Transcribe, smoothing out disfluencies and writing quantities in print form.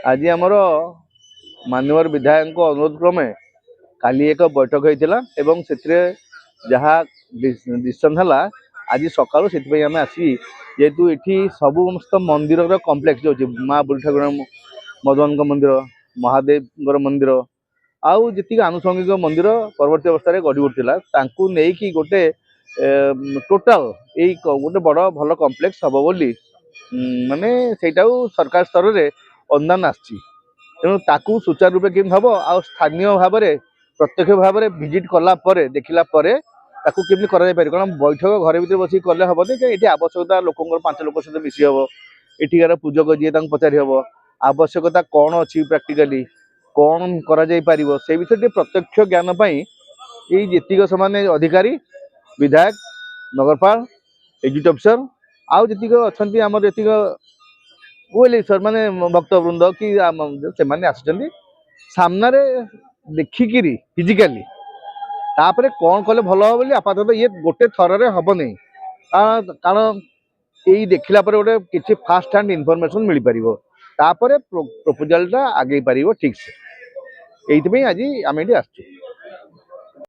आज आमर माननीय विधायक अनुरोध क्रमे काली एक बैठक होता से जहाँ डिसीजन है आज सकालू से आम आसी जेहेतु ये समस्त मंदिर कम्प्लेक्स जो माँ बुढ़ी ठाकुर मदन मंदिर महादेव मंदिर आउ जी आनुषंगिक मंदिर परवर्त अवस्था गढ़ी उठा नहीं गोटे टोटाल यही गोटे बड़ भल कम्प्लेक्स हम बोली माने सेटा सरकार स्तर में अनुदान आसी तेणु ताकू सुचारू रूपे केमती हम आ स्थानीय भाव में प्रत्यक्ष भाव में विजिट कला देखला केमती कर कारण बैठक घर भर बस कले हम ये आवश्यकता लोक 5 लोक सहित मिसी हम एठिकार पूजक जी पचारि हम आवश्यकता कौन अच्छी प्राक्टिकाली कौन करा से विषय प्रत्यक्ष ज्ञान ये जीक से अधिकारी विधायक नगरपाल एग्जीक्यूटिव अफिसर आउ जी अच्छा आम जी बोले सर माने भक्त वृंद कि से आसुच्च सामने देखिकी फिजिकाली तापर कौन कले भल हम बोली आपातत ये गोटे थर हम नहीं कारण यही देखला गोटे किसी फास्ट हैंड इनफॉरमेशन मिल पार प्रपोजाल टा आगे पार ठीक से ये आज आम ये आसचु।